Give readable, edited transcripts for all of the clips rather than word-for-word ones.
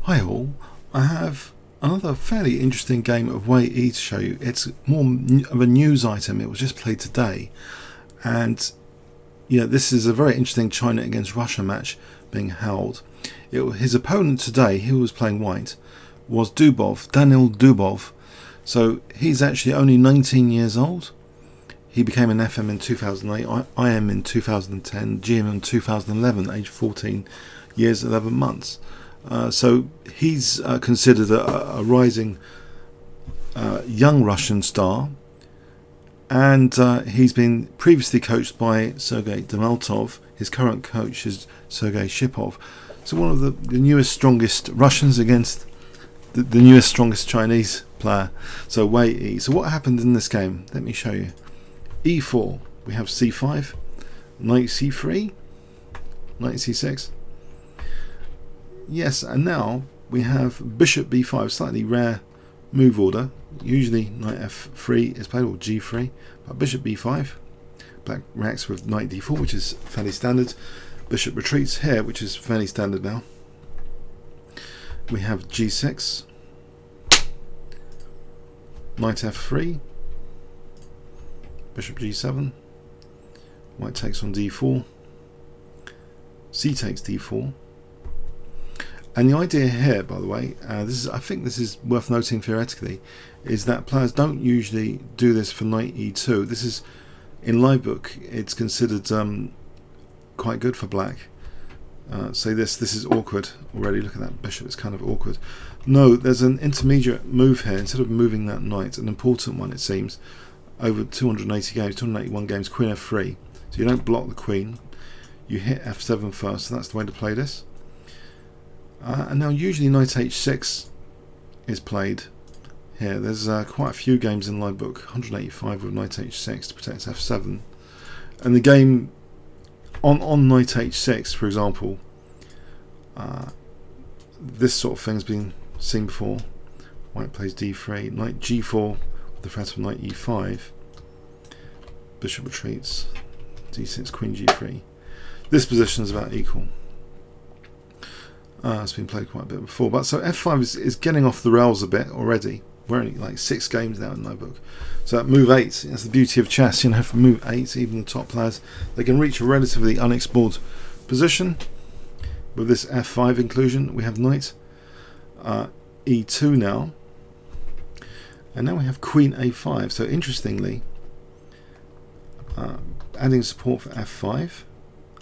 Hi all, I have another fairly interesting game of Wei Yi to show you. It's more of a news item. It was just played today, and this is a very interesting China against Russia match being held. His opponent today, who was playing white, was Dubov, Daniil Dubov. So he's actually only 19 years old. He became an FM in 2008, IM in 2010, GM in 2011, age 14 years 11 months. So he's considered a rising young Russian star, and he's been previously coached by Sergei Demaltov. His current coach is Sergei Shipov. So one of the newest, strongest Russians against the newest, strongest Chinese player. So Wei Yi. So what happened in this game? Let me show you. E4. We have C5, Knight C3, Knight C6. Yes, and now we have Bishop B5, slightly rare move order. Usually Knight F3 is played, or G3, but Bishop B5. Black reacts with Knight D4, which is fairly standard. Bishop retreats here, which is fairly standard now. We have G6, Knight F3, Bishop G7, White takes on D4, C takes D4. And the idea here, by the way, I think this is worth noting theoretically, is that players don't usually do this for Knight E2. This is, in livebook, it's considered quite good for black. Say this is awkward already. Look at that bishop, it's kind of awkward. No, there's an intermediate move here. Instead of moving that knight, an important one it seems, over 280 games, 281 games, Queen F3. So you don't block the queen, you hit F7 first, so that's the way to play this. And now usually Knight H6 is played here. There's quite a few games in livebook, 185 with Knight H6 to protect F7. And the game on Knight H6, for example, this sort of thing's been seen before. White plays D3, Knight G4 with the threat of Knight E5, Bishop retreats, D6, Queen G3. This position is about equal. It's been played quite a bit before, but so F5 is getting off the rails a bit already. We're only like 6 games now in my book. So at move 8, that's the beauty of chess. For move 8, even the top players, they can reach a relatively unexplored position. With this F5 inclusion, we have Knight E2 now, and now we have Queen A5. So interestingly, adding support for F5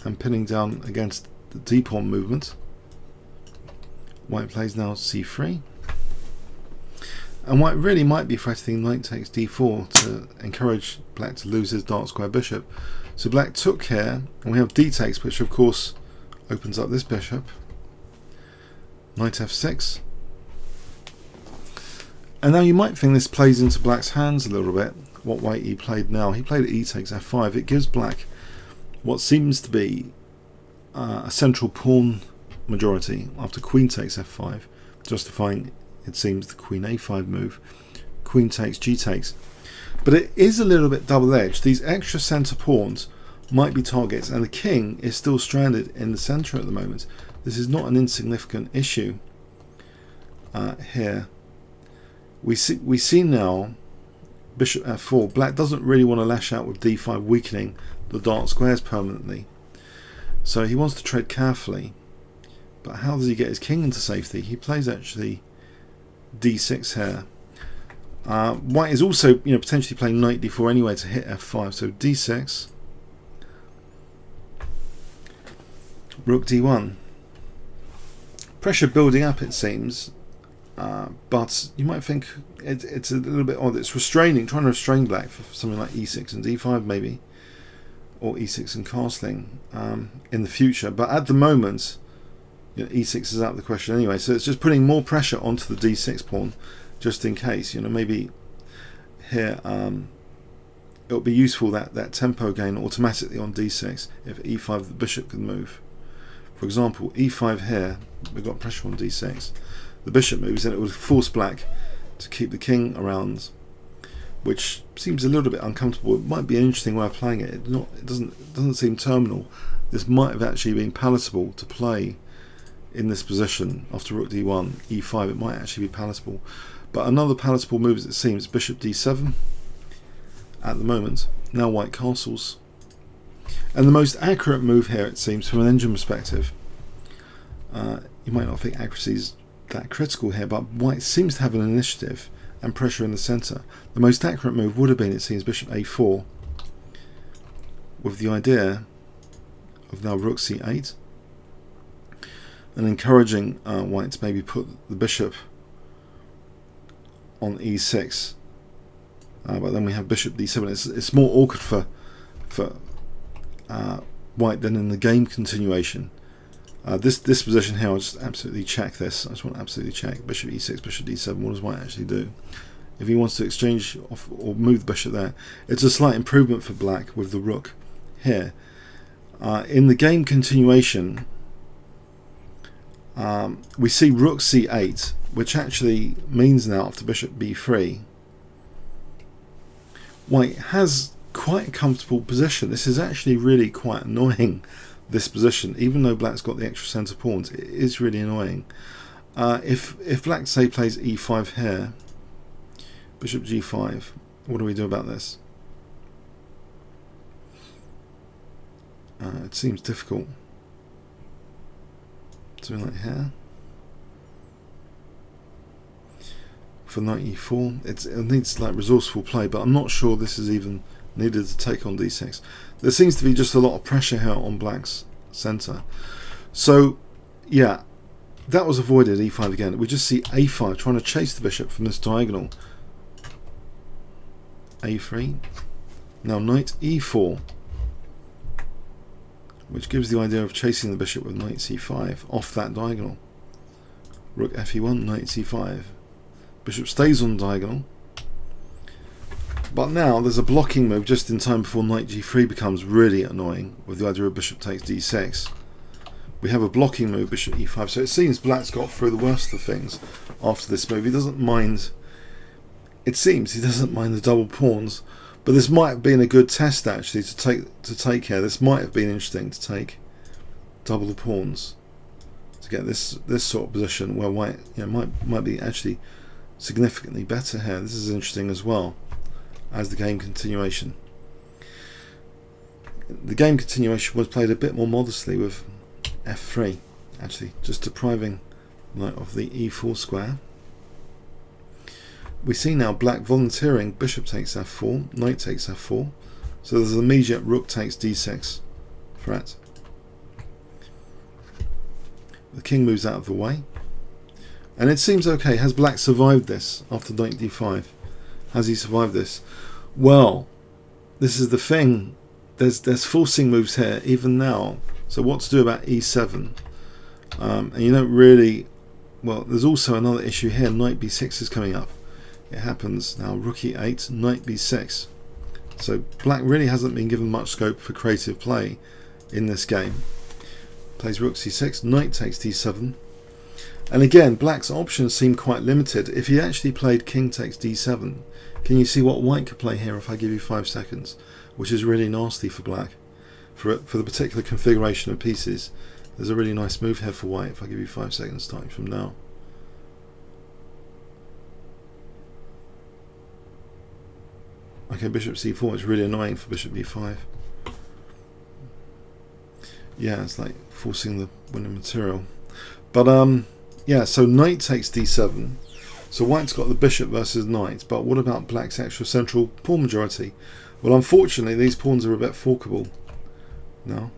and pinning down against the d-pawn movement. White plays now C3, and White really might be threatening Knight takes D4 to encourage Black to lose his dark square bishop. So Black took here, and we have D takes, which of course opens up this bishop. Knight F6, and now you might think this plays into Black's hands a little bit. What Wei Yi played now, he played E takes F5. It gives Black what seems to be a central pawn majority after Queen takes F5, justifying, it seems, the Queen A5 move. Queen takes, G takes. But it is a little bit double-edged. These extra centre pawns might be targets, and the king is still stranded in the centre at the moment. This is not an insignificant issue here. We see now Bishop F4. Black doesn't really want to lash out with D5, weakening the dark squares permanently. So he wants to tread carefully. But how does he get his king into safety? He plays actually D6 here. White is also potentially playing Knight D4 anyway to hit F5. So D6, Rook D1. Pressure building up, it seems, but you might think it's a little bit odd. It's restraining, trying to restrain Black for something like E6 and D5 maybe, or E6 and castling in the future. But at the moment, E6 is out of the question anyway, so it's just putting more pressure onto the D6 pawn, just in case. Maybe here it'll be useful that tempo gain automatically on D6 if E5 the bishop can move. For example, E5 here, we've got pressure on D6. The bishop moves, and it would force Black to keep the king around, which seems a little bit uncomfortable. It might be an interesting way of playing it. It doesn't seem terminal. This might have actually been palatable to play in this position after rook d1, e5, it might actually be palatable. But another palatable move, as it seems, bishop d7 at the moment. Now white castles. And the most accurate move here, it seems, from an engine perspective, you might not think accuracy is that critical here, but white seems to have an initiative and pressure in the centre. The most accurate move would have been, it seems, bishop a4, with the idea of now rook c8, and encouraging white to maybe put the bishop on e6. But then we have bishop d7. It's more awkward for white than in the game continuation. This position here, I'll just absolutely check this. I just want to absolutely check. Bishop e6, bishop d7. What does white actually do? If he wants to exchange off or move the bishop there, it's a slight improvement for black with the rook here. In the game continuation, we see rook c8, which actually means now after bishop b3, white has quite a comfortable position. This is actually really quite annoying, this position, even though black's got the extra centre pawns. It is really annoying. If black, say, plays e5 here, bishop g5, what do we do about this? It seems difficult. Something like here. For knight e4, it needs like resourceful play, but I'm not sure this is even needed to take on d6. There seems to be just a lot of pressure here on black's centre. So yeah, that was avoided. e5 again. We just see a5 trying to chase the bishop from this diagonal. a3. Now knight e4, which gives the idea of chasing the bishop with knight c5 off that diagonal. Rook fe1, knight c5. Bishop stays on diagonal. But now there's a blocking move just in time before knight g3 becomes really annoying, with the idea of bishop takes d6. We have a blocking move, bishop e5. So it seems black's got through the worst of things after this move. He doesn't mind, it seems he doesn't mind the double pawns, but this might have been a good test actually to take here. This might have been interesting to take double the pawns to get this sort of position where white, you know, might be actually significantly better here. This is interesting as well as the game continuation. The game continuation was played a bit more modestly with f3, actually just depriving knight of the e4 square. We see now black volunteering bishop takes f4, knight takes f4, so there's an immediate rook takes d6 threat. The king moves out of the way, and it seems okay. Has black survived this after knight d5? Has he survived this? Well, this is the thing. There's forcing moves here even now. So what to do about e7? And you don't really. Well, there's also another issue here. Knight b6 is coming up. It happens now. Rook e8, knight b6. So black really hasn't been given much scope for creative play in this game. Plays rook c6, knight takes d7. And again, black's options seem quite limited. If he actually played king takes d7, can you see what white could play here if I give you 5 seconds? Which is really nasty for black. For the particular configuration of pieces, there's a really nice move here for white if I give you 5 seconds starting from now. Okay, bishop c4 is really annoying for bishop b5. Yeah, it's like forcing the winning material. But yeah, so knight takes d7. So white's got the bishop versus knight, but what about black's extra central pawn majority? Well, unfortunately, these pawns are a bit forkable now.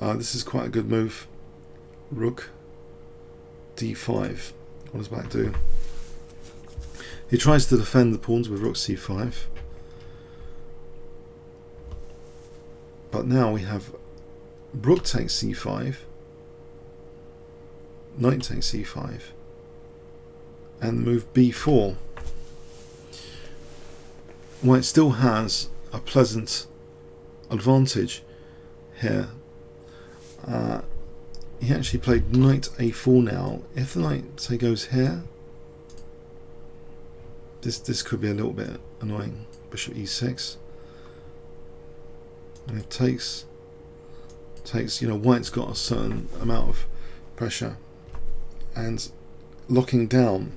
This is quite a good move. Rook d5. What does black do? He tries to defend the pawns with rook c5. But now we have rook takes c5, knight takes c5, and move b4. White still has a pleasant advantage here. He actually played knight a4 now. If the knight, say, goes here, this could be a little bit annoying. Bishop e6, and it takes, you know, white's got a certain amount of pressure and locking down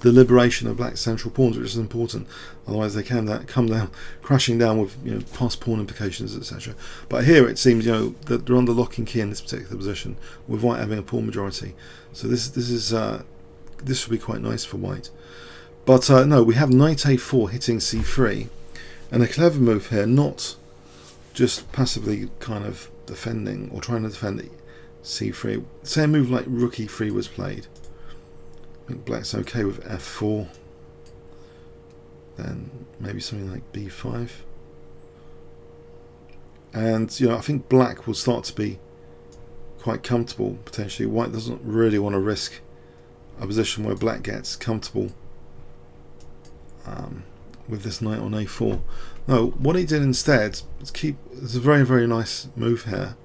the liberation of black central pawns, which is important. Otherwise, they can come down, crashing down with past pawn implications, etc. But here it seems that they're under locking key in this particular position, with white having a pawn majority. So this will be quite nice for white. But no, we have knight a4 hitting c3, and a clever move here, not just passively kind of defending or trying to defend c3. Say a move like rook e3 was played. I think black's okay with f4, then maybe something like b5, and I think black will start to be quite comfortable potentially. White doesn't really want to risk a position where black gets comfortable with this knight on a4. No, what he did instead is it's a very, very nice move here.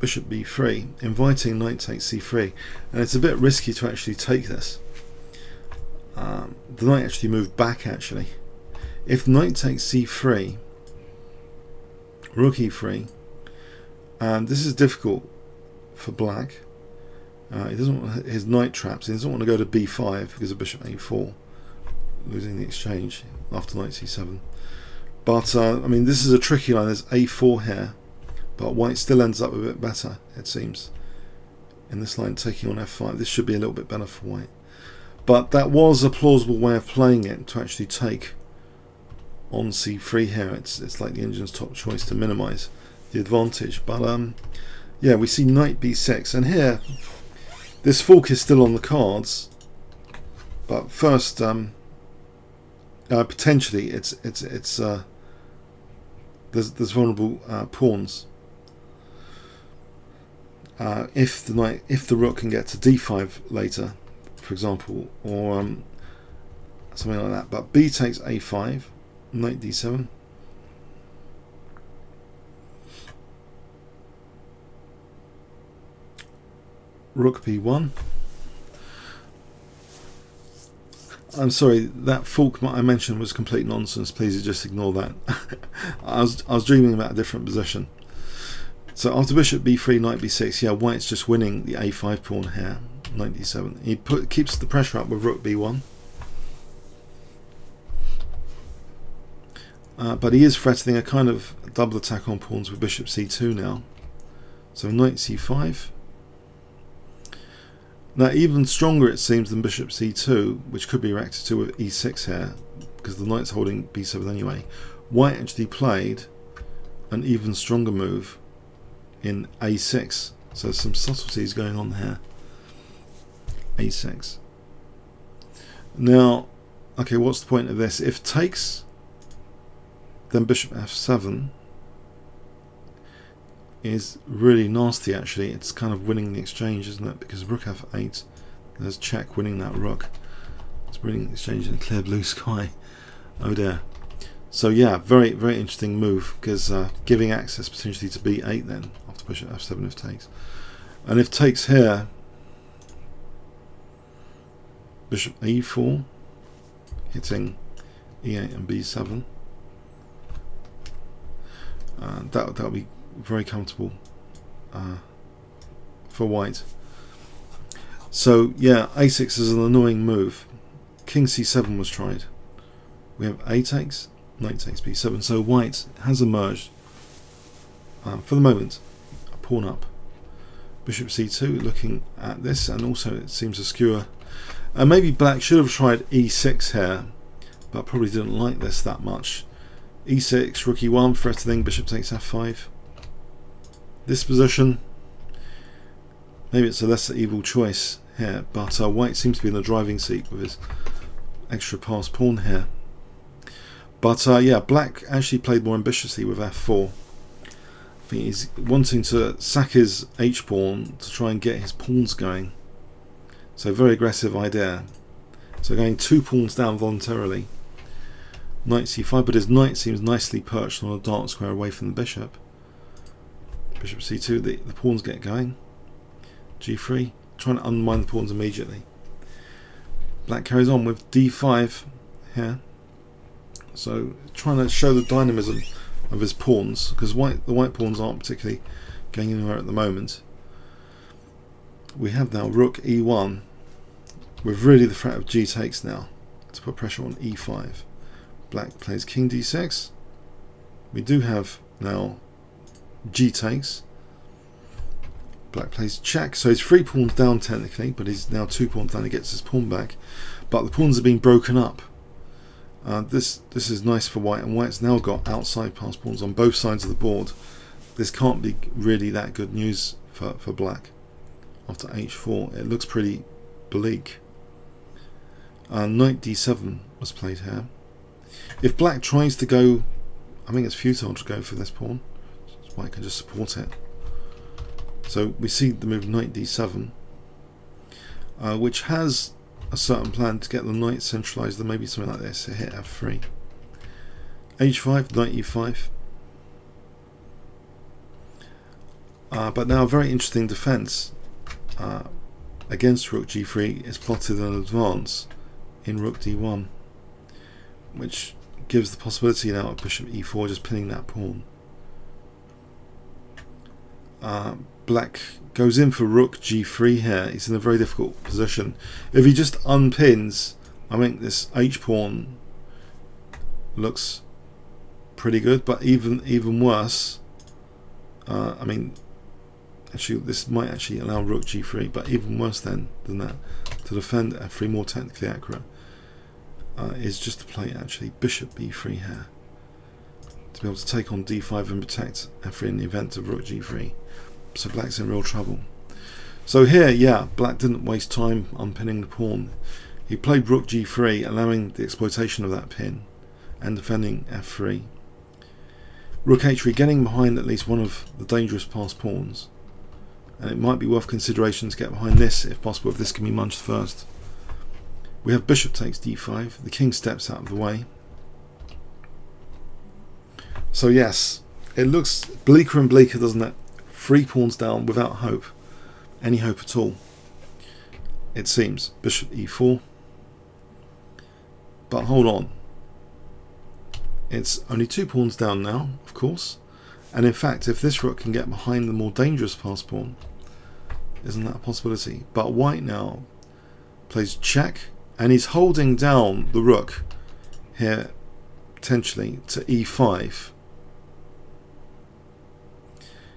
Bishop b3, inviting knight takes c3, and it's a bit risky to actually take this. The knight actually moved back actually. If knight takes c3, rook e3, and this is difficult for black. He doesn't want his knight traps. He doesn't want to go to b5 because of bishop a4, losing the exchange after knight c7. But I mean, this is a tricky line. There's a4 here, but white still ends up a bit better, it seems, in this line, taking on f5. This should be a little bit better for white. But that was a plausible way of playing it, to actually take on c3 here. It's like the engine's top choice to minimize the advantage. But yeah, we see knight b6, and here this fork is still on the cards. But first, potentially there's vulnerable pawns. If the rook can get to d5 later, for example, or something like that. But b takes a5, knight d7. Rook b1. I'm sorry, that fork I mentioned was complete nonsense. Please just ignore that. I was dreaming about a different position. So after bishop b3, knight b6, yeah, white's just winning the a5 pawn here, knight d7. He keeps the pressure up with rook b1. But he is threatening a kind of double attack on pawns with bishop c2 now. So knight c5. Now even stronger it seems than bishop c2, which could be reacted to with e6 here, because the knight's holding b7 anyway. White actually played an even stronger move in a6, so there's some subtleties going on here. a6. Now, okay, what's the point of this? If takes, then bishop f7 is really nasty actually. It's kind of winning the exchange, isn't it? Because rook f8, there's check, winning that rook. It's winning the exchange in a clear blue sky. Oh dear. So yeah, very, very interesting move, because giving access potentially to b8 then, after bishop f7 if takes. And if takes here, bishop e4, hitting e8 and b7. That'll be very comfortable for white. So yeah, a6 is an annoying move. King c7 was tried. We have a takes, knight takes b7. So white has emerged, for the moment, a pawn up. Bishop c2, looking at this, and also it seems a skewer. And maybe black should have tried e6 here, but probably didn't like this that much. e6, rook e1, threatening bishop takes f5. This position, maybe it's a lesser evil choice here, but white seems to be in the driving seat with his extra passed pawn here. But yeah, black actually played more ambitiously with f4. I think he's wanting to sack his h-pawn to try and get his pawns going. So very aggressive idea. So going 2 pawns down voluntarily. Knight c5, but his knight seems nicely perched on a dark square away from the bishop. Bishop c2, the pawns get going. g3, trying to undermine the pawns immediately. Black carries on with d5 here. So trying to show the dynamism of his pawns, because the white pawns aren't particularly going anywhere at the moment. we have now rook e1 with really the threat of g takes now to put pressure on e5. Black plays king d6. We do have now g takes. Black plays check, so he's 3 pawns down technically, but he's now 2 pawns down. He gets his pawn back, but the pawns have been broken up. This is nice for white, and white's now got outside pass pawns on both sides of the board. This can't be really that good news for black. After h4, it looks pretty bleak. Knight d7 was played here. If black tries to go, I think it's futile to go for this pawn. White can just support it. So we see the move knight d7, which has a certain plan to get the knight centralized, and maybe something like this, hit f3. h5, knight e5. But now a very interesting defense against rook g3 is plotted in advance in rook d1, which gives the possibility now of bishop e4 just pinning that pawn. Black goes in for rook g3 here. He's in a very difficult position. If he just unpins, I think this h pawn looks pretty good, but even worse, I mean, actually this might actually allow rook g3, but even worse than that, to defend f3 more technically accurate, is just to play actually bishop b3 here, to be able to take on d5 and protect f3 in the event of rook g3. So black's in real trouble. So here, yeah, black didn't waste time unpinning the pawn. He played rook g3, allowing the exploitation of that pin and defending f3. Rook h3, getting behind at least one of the dangerous passed pawns, and it might be worth consideration to get behind this if possible, if this can be munched first. We have bishop takes d5, the king steps out of the way. So yes, it looks bleaker and bleaker, doesn't it? 3 pawns down without hope, any hope at all, it seems. Bishop e4, but hold on, it's only 2 pawns down now, of course, and in fact if this rook can get behind the more dangerous passed pawn, isn't that a possibility? But white now plays check, and he's holding down the rook here potentially to e5.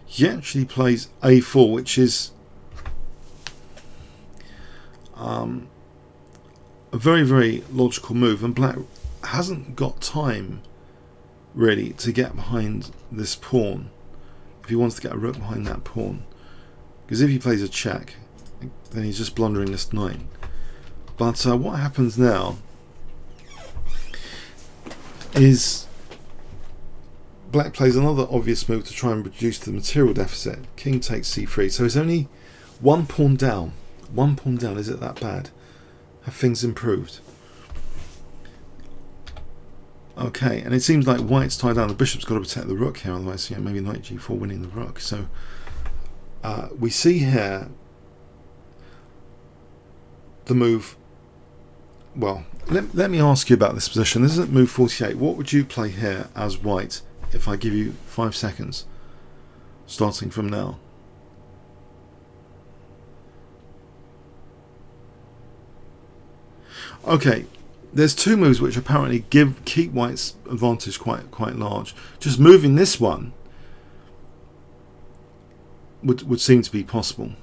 He actually plays a4, which is a very, very logical move, and black hasn't got time really to get behind this pawn if he wants to get a rook behind that pawn, because if he plays a check, then he's just blundering this knight. But what happens now is black plays another obvious move to try and reduce the material deficit. King takes c3, so it's only 1 pawn down. 1 pawn down, is it that bad? Have things improved? Okay, and it seems like white's tied down. The bishop's got to protect the rook here, otherwise, maybe knight g4 winning the rook. So we see here the move. Well, let me ask you about this position. This is at move 48. What would you play here as white if I give you 5 seconds starting from now? Okay, there's 2 moves which apparently keep white's advantage quite large. Just moving this one would seem to be possible.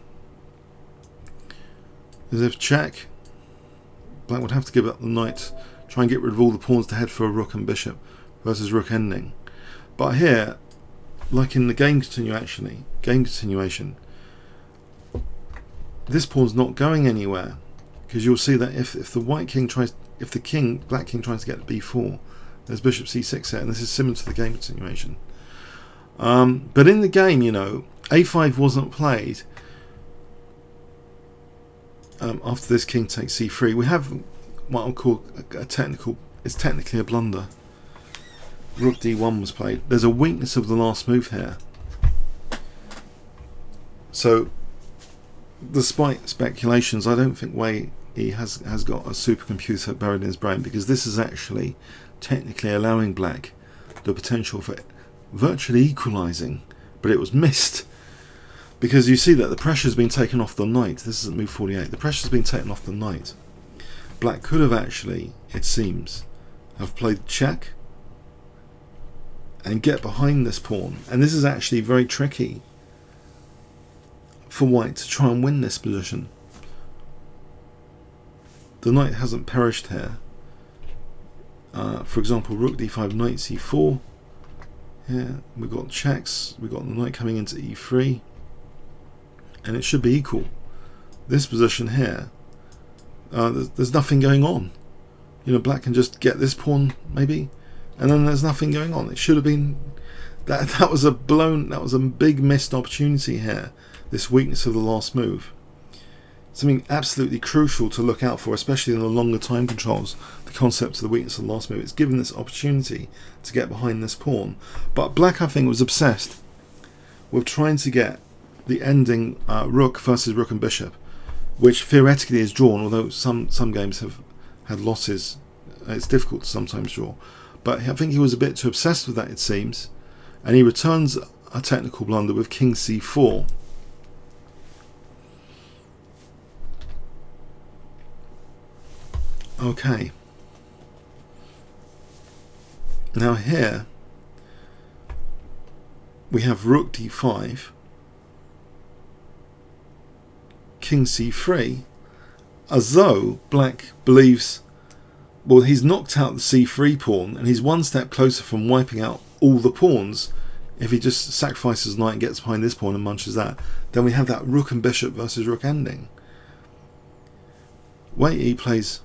As if check, black would have to give up the knight, try and get rid of all the pawns to head for a rook and bishop versus rook ending. But here, like in the game continuation, this pawn's not going anywhere, because you'll see that if the black king tries to get to b4, there's bishop c6 here, and this is similar to the game continuation. But in the game, a5 wasn't played. After this king takes c3, we have what I'll call it's technically a blunder. Rook d1 was played. There's a weakness of the last move here. So, despite speculations, I don't think Wei Yi has got a supercomputer buried in his brain, because this is actually technically allowing black the potential for virtually equalising, but it was missed because you see that the pressure's been taken off the knight. This is at move 48. The pressure's been taken off the knight. Black could have actually, it seems, have played check and get behind this pawn. And this is actually very tricky for white to try and win this position. The knight hasn't perished here. For example, rook d5, knight c4. Here we've got checks. We've got the knight coming into e3. And it should be equal. This position here, there's nothing going on. You know, black can just get this pawn maybe, and then there's nothing going on. It should have been that was a big missed opportunity here. This weakness of the last move, something absolutely crucial to look out for, especially in the longer time controls. The concept of the weakness of the last move. It's given this opportunity to get behind this pawn, but black, I think, was obsessed with trying to get the ending rook versus rook and bishop, which theoretically is drawn, although some games have had losses. It's difficult to sometimes draw, but I think he was a bit too obsessed with that, it seems, and he returns a technical blunder with king c4. Okay, now here we have rook d5, king c3, as though black believes, well, he's knocked out the c3 pawn and he's one step closer from wiping out all the pawns. If he just sacrifices knight and gets behind this pawn and munches that, then we have that rook and bishop versus rook ending. Wei Yi plays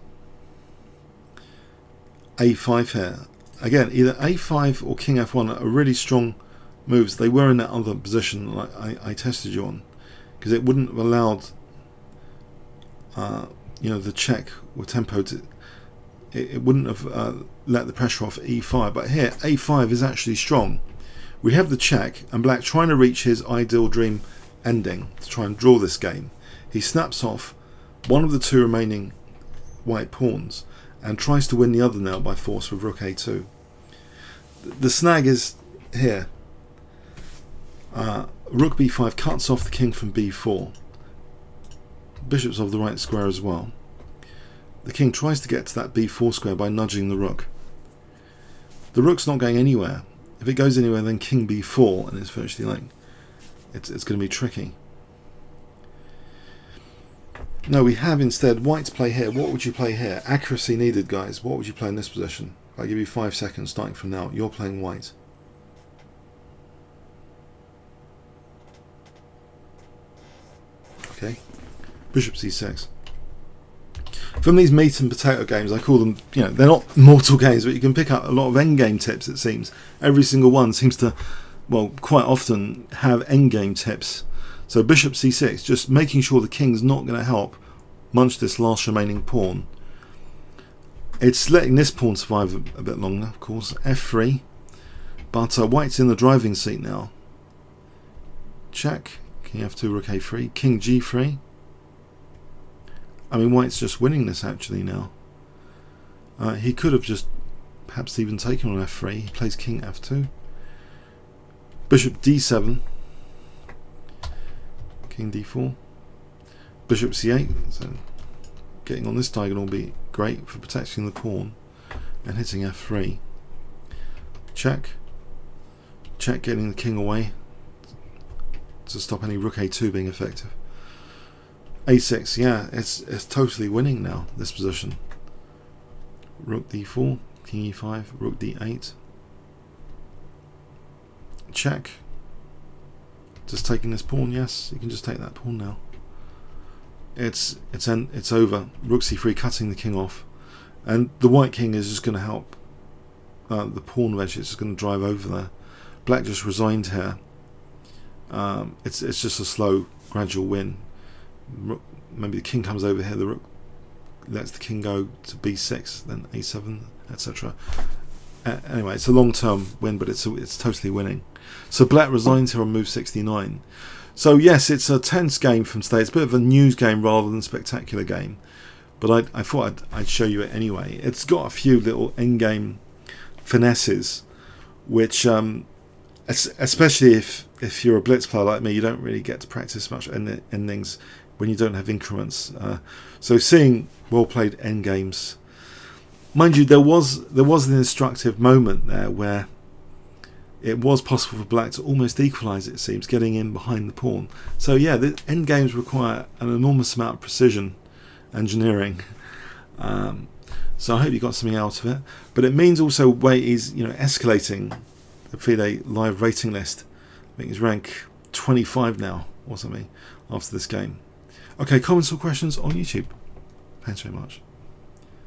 a5 here. Again, either a5 or king f1 are really strong moves. They were in that other position like I tested you on, because it wouldn't have allowed you know, the check with tempo to, it wouldn't have let the pressure off e5. But here a5 is actually strong. We have the check, and black trying to reach his ideal dream ending to try and draw this game. He snaps off one of the two remaining white pawns and tries to win the other now by force with rook a2. The snag is here. Rook b5 cuts off the king from b4. Bishop's of the right square as well. The king tries to get to that b4 square by nudging the rook. The rook's not going anywhere. If it goes anywhere, then king b4, and it's virtually like it's going to be tricky. No, we have instead white's play here. What would you play here? Accuracy needed, guys. What would you play in this position? I'll give you 5 seconds starting from now. You're playing white. Okay. Bishop c6. From these meat and potato games, I call them, you know, they're not mortal games, but you can pick up a lot of endgame tips, it seems. Every single one seems to, well, quite often have endgame tips. So bishop c6, just making sure the king's not going to help munch this last remaining pawn. It's letting this pawn survive a bit longer, of course. f3, but white's in the driving seat now. Check, king f2, rook a3, king g3. I mean, white's just winning this actually now. He could have just perhaps even taken on f3. He plays king f2. Bishop d7. King d4. Bishop c8. So getting on this diagonal will be great for protecting the pawn and hitting f3. Check. Check, getting the king away to stop any rook a2 being effective. a6, yeah, it's totally winning now, this position. Rook d4, king e5, rook d8. Check. Just taking this pawn, yes, you can just take that pawn now. It's over. Rook c3 cutting the king off, and the white king is just going to help the pawn wedge. It's just going to drive over there. Black just resigned here. It's just a slow, gradual win. Maybe the king comes over here, the rook lets the king go to b6, then a7, etc. Anyway, it's a long-term win, but it's totally winning. So black resigns here on move 69. So yes, it's a tense game from today. It's a bit of a news game rather than a spectacular game, but I thought I'd show you it anyway. It's got a few little endgame finesses which especially if you're a blitz player like me, you don't really get to practice much endings when you don't have increments. So seeing well played endgames, mind you, there was an instructive moment there where it was possible for black to almost equalise, it seems, getting in behind the pawn. So yeah, the endgames require an enormous amount of precision engineering. So I hope you got something out of it. But it means also Wei is, escalating the FIDE live rating list. I think he's rank 25 now or something after this game. Okay, comments or questions on YouTube. Thanks very much.